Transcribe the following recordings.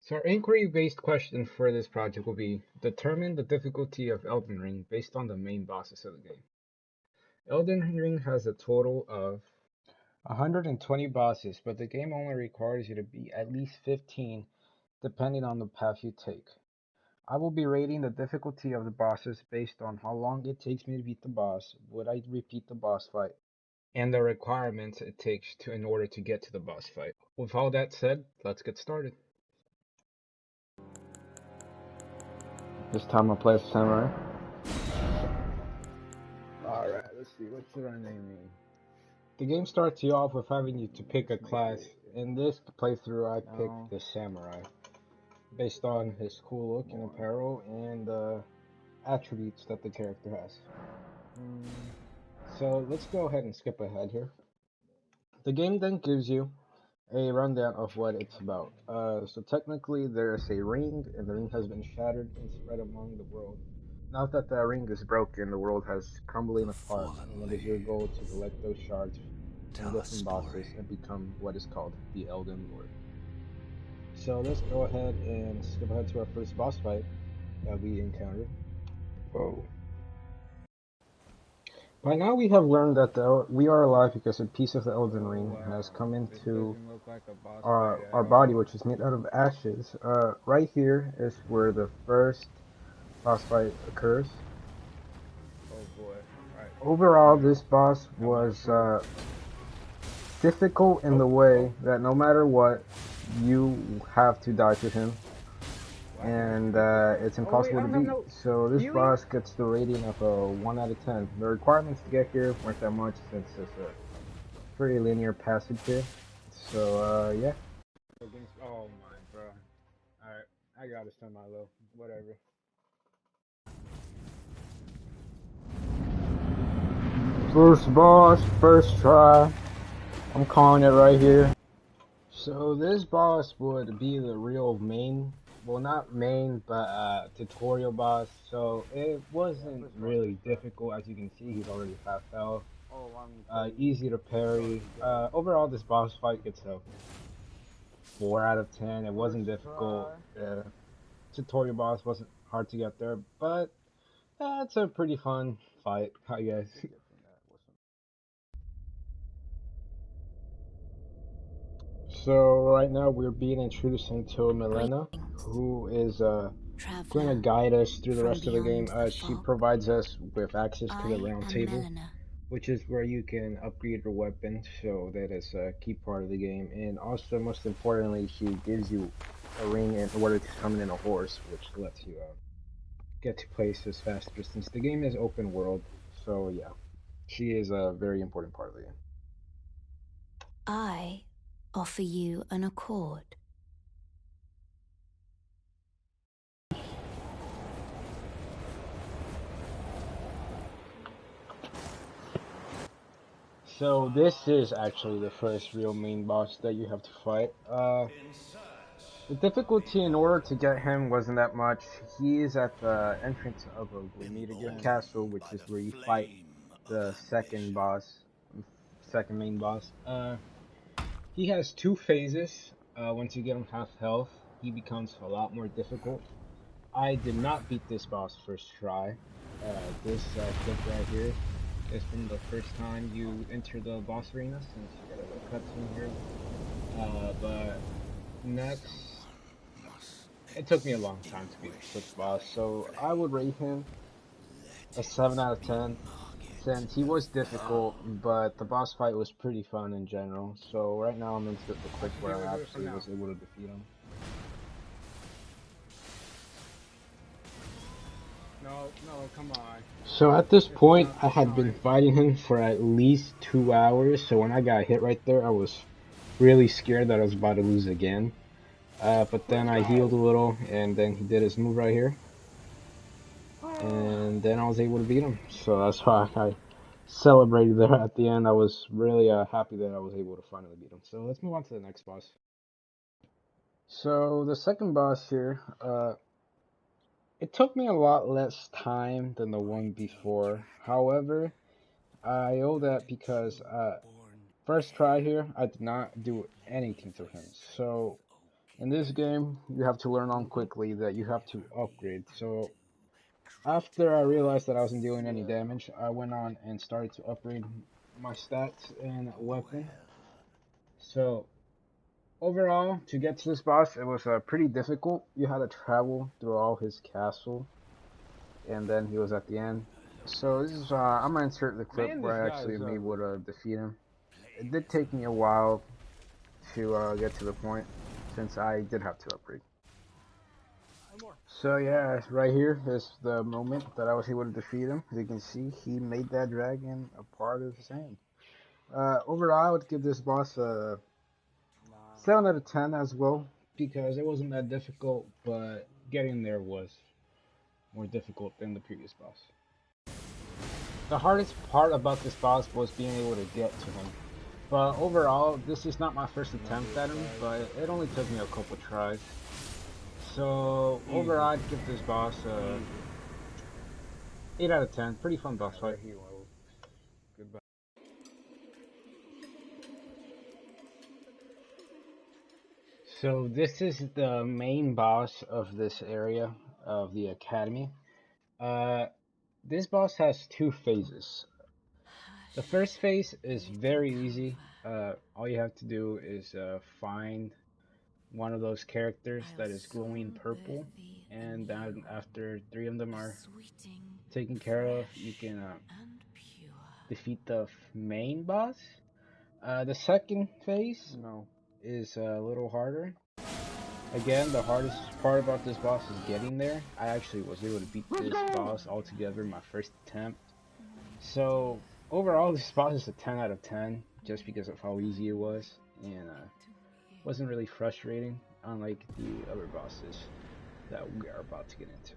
So our inquiry-based question for this project will be determine the difficulty of Elden Ring based on the main bosses of the game. Elden Ring has a total of 120 bosses, but the game only requires you to beat at least 15 depending on the path you take. I will be rating the difficulty of the bosses based on how long it takes me to beat the boss, would I repeat the boss fight, and the requirements it takes to in order to get to the boss fight. With all that said, let's get started. This time I'll play as Samurai. Alright, let's see, what should our name be? The game starts you off with having you to pick a class. In this playthrough, I picked the Samurai, based on his cool look and apparel and the attributes that the character has. So let's go ahead and skip ahead here. The game then gives you a rundown of what it's about. So technically, there's a ring, and the ring has been shattered and spread among the world. Now that the ring is broken, the world has crumbling apart, and it is your goal to collect those shards from different bosses and become what is called the Elden Lord. So let's go ahead and skip ahead to our first boss fight that we encountered. Whoa. By now we have learned that we are alive because a piece of the Elden Ring has come into our body, which is made out of ashes. Right here is where the first boss fight occurs. Oh boy. Alright. Overall, this boss was difficult in the way that no matter what, you have to die to him. And it's impossible to beat. So this boss gets the rating of a 1 out of 10. The requirements to get here weren't that much since it's a pretty linear passage here. So yeah. Oh my, bro. Alright, I gotta start my low. Whatever. First boss, first try. I'm calling it right here. So this boss would be the real main, well not main, but tutorial boss. So it wasn't really difficult. As you can see, he's already half health. Easy to parry. Overall, this boss fight gets a 4 out of 10. It wasn't difficult. Tutorial boss wasn't hard to get there, but it's a pretty fun fight, I guess. So right now we're being introduced into Milena, who is going to guide us through the rest of the game. She provides us with access to the round table, which is where you can upgrade your weapon, so that is a key part of the game. And also, most importantly, she gives you a ring in order to summon in a horse, which lets you get to places faster since the game is open world. So yeah, she is a very important part of the game. I offer you an accord. So this is actually the first real main boss that you have to fight. The difficulty in order to get him wasn't that much. He is at the entrance of a Grenadier castle, which is where you fight the second boss, second main boss. He has two phases. Once you get him half health, he becomes a lot more difficult. I did not beat this boss first try. This clip right here is from the first time you enter the boss arena, since you got a little cutscene here. But next, it took me a long time to beat this boss, so I would rate him a 7 out of 10. Since he was difficult, but the boss fight was pretty fun in general. So right now I'm into the clip where I actually was able to defeat him. No, come on. So at this point, I had been fighting him for at least 2 hours, so when I got hit right there, I was really scared that I was about to lose again. But then I healed a little, and then he did his move right here. And then I was able to beat him. So that's why I celebrated there at the end. I was really happy that I was able to finally beat him. So let's move on to the next boss. So the second boss here, it took me a lot less time than the one before. However, I owe that because first try here, I did not do anything to him. So In this game, you have to learn on quickly that you have to upgrade. So after I realized that I wasn't doing any damage, I went on and started to upgrade my stats and weapon. So overall, to get to this boss, it was pretty difficult. You had to travel through all his castle, and then he was at the end. So this is I'm gonna insert the clip Man, this where I guy actually is am ugly. able to defeat him. It did take me a while to get to the point, since I did have to upgrade. One more. So yeah, right here is the moment that I was able to defeat him. As you can see, he made that dragon a part of his hand. Overall, I would give this boss a Nah. 7 out of 10 as well, because it wasn't that difficult, but getting there was more difficult than the previous boss. The hardest part about this boss was being able to get to him. But overall, this is not my first attempt at him, but it only took me a couple tries. So Easy. overall, I'd give this boss a Easy. 8 out of 10. Pretty fun boss Alright, fight. right here. Well, goodbye. So this is the main boss of this area of the academy. Uh, this boss has two phases. The first phase is very easy. All you have to do is find one of those characters that is glowing purple, and then after three of them are taken care of, you can defeat the main boss. The second phase No. is a little harder. Again, the hardest part about this boss is getting there. I actually was able to beat Let's this go! boss altogether in my first attempt. So overall, this boss is a 10 out of 10 just because of how easy it was, and wasn't really frustrating, unlike the other bosses that we are about to get into.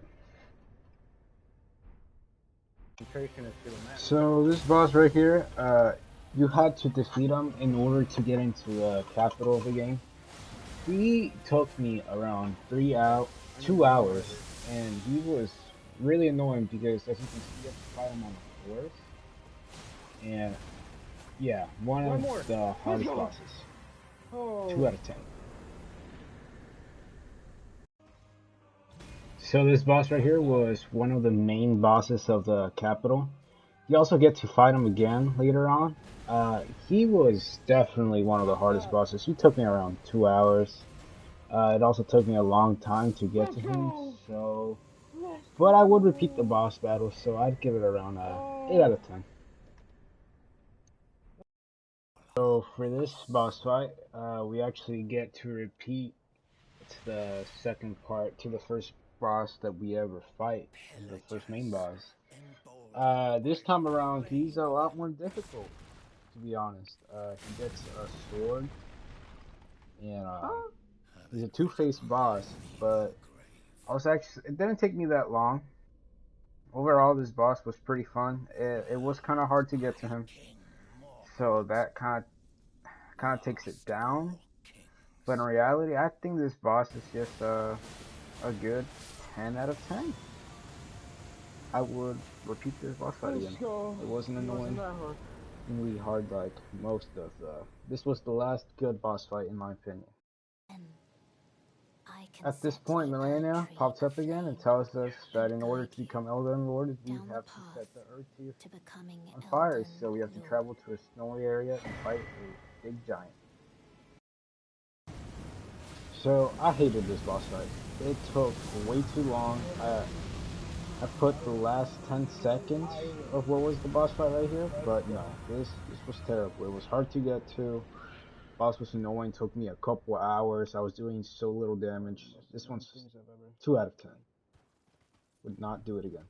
So this boss right here, you had to defeat him in order to get into the capital of the game. He took me around 2 hours, and he was really annoying because, as you can see, you have to fight him on a horse. And yeah, one One of more. the Let's hardest go. bosses. Oh. 2 out of 10. So this boss right here was one of the main bosses of the capital. You also get to fight him again later on. He was definitely one of the hardest bosses. He took me around 2 hours. It also took me a long time to get Let's to him, go. so Let's but I would repeat the go. boss battle, so I'd give it around 8 out Oh. of 10. So for this boss fight, we actually get to repeat. It's the second part to the first boss that we ever fight, the first main boss. This time around, he's a lot more difficult, to be honest. He gets a sword, and he's a two-faced boss, but it didn't take me that long. Overall, this boss was pretty fun. It was kind of hard to get to him, so that kind of takes it down. But in reality, I think this boss is just a good 10 out of 10. I would repeat this boss fight Let's again. go. It wasn't It wasn't annoying, that hard. really hard like most of the. This was the last good boss fight in my opinion. I can At this set point, the Earth Melania Tree pops up again and tells us that in order guide to you become Elden Lord, we down the have to path set the Earth Tree to becoming on fire. Elden So we have to Lord. travel to a snowy area and fight a big giant. So I hated this boss fight. It took way too long. I put the last 10 seconds of what was the boss fight right here, but no, this was terrible. It was hard to get to. Boss was annoying. Took me a couple hours. I was doing so little damage. This one's 2 out of 10. Would not do it again.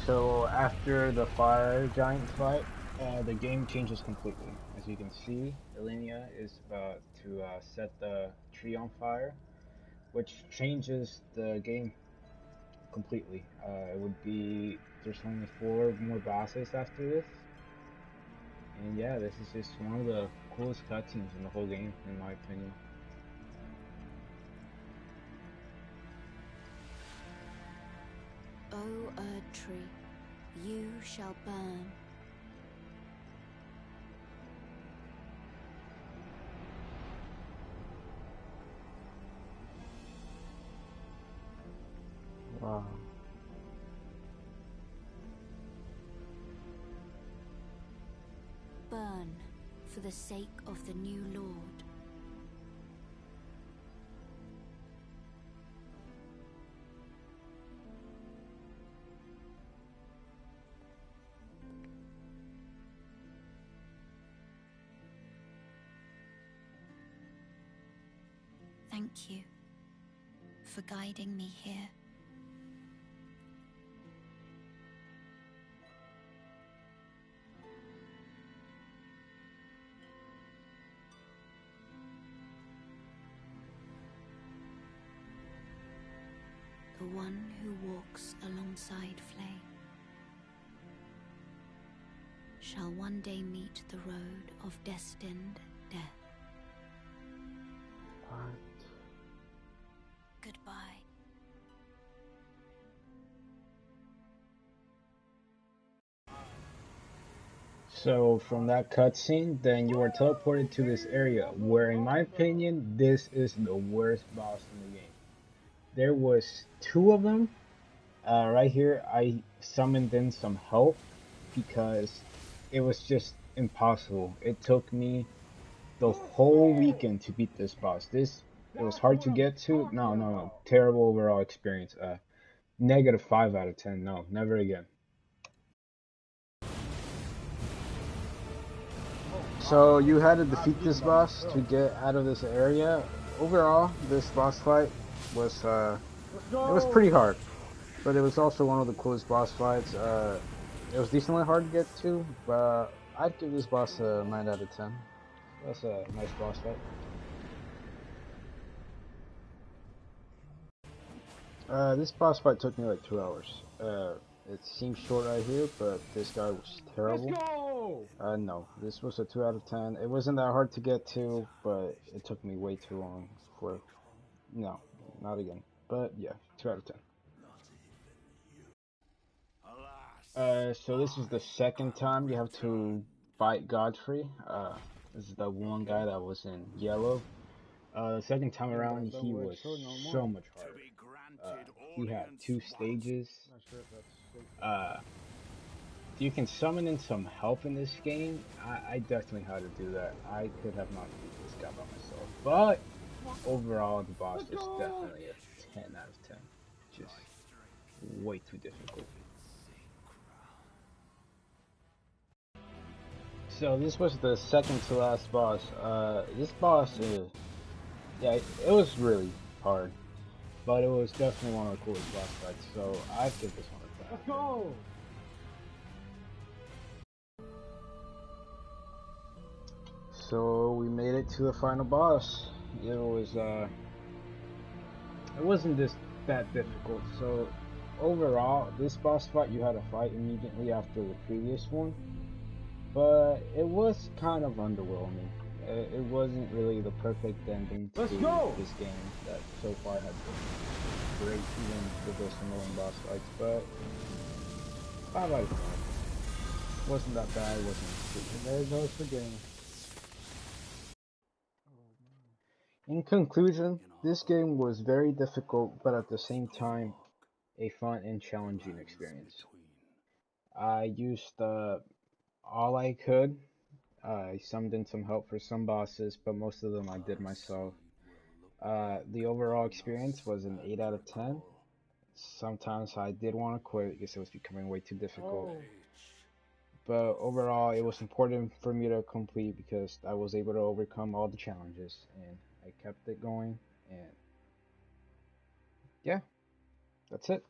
So after the fire giant fight, the game changes completely. As you can see, Elenia is about to set the tree on fire, which changes the game completely. It would be there's only 4 more bosses after this, and yeah, this is just one of the coolest cutscenes in the whole game, in my opinion. O Erd Tree, you shall burn. Wow. Burn for the sake of the new Lord. Thank you for guiding me here. The one who walks alongside flame shall one day meet the road of destined death. What? Goodbye. So from that cutscene, then you are teleported to this area where, in my opinion, this is the worst boss in the game. There was two of them. Right here, I summoned in some help because it was just impossible. It took me the whole weekend to beat this boss. It was hard to get to. No. Terrible overall experience. -5 out of 10. No, never again. So you had to defeat this boss to get out of this area. Overall, this boss fight was it was pretty hard, but it was also one of the coolest boss fights. It was decently hard to get to, but I'd give this boss a 9 out of 10. That's a nice boss fight. This boss fight took me like 2 hours. It seems short right here, but this guy was terrible. Let's go! No, this was a 2 out of 10. It wasn't that hard to get to, but it took me way too long for. No, not again. But yeah, 2 out of 10. So this is the second time you have to fight Godfrey. This is the one guy that was in yellow. The second time around, he was so much harder. He had two stages. Not sure if that's safe. Uh, you can summon in some help in this game. I definitely had to do that. I could have not beat this guy by myself. But overall, the boss was definitely a 10 out of 10. Just way too difficult. So this was the second to last boss. This boss is, yeah, it was really hard, but it was definitely one of the coolest boss fights. So I'd give this one a 10. Let's go! So we made it to the final boss. It wasn't this that difficult. So overall, this boss fight you had to fight immediately after the previous one, but it was kind of underwhelming. It wasn't really the perfect ending to Let's go! this game that so far has been great, even with those annoying boss fights. But 5 out of 5. Wasn't that bad. It wasn't stupid. There goes the game. In conclusion, this game was very difficult, but at the same time, a fun and challenging experience. I used all I could. I summoned in some help for some bosses, but most of them I did myself. The overall experience was an 8 out of 10. Sometimes I did want to quit because it was becoming way too difficult. Oh. But overall, it was important for me to complete because I was able to overcome all the challenges and I kept it going. And yeah, that's it.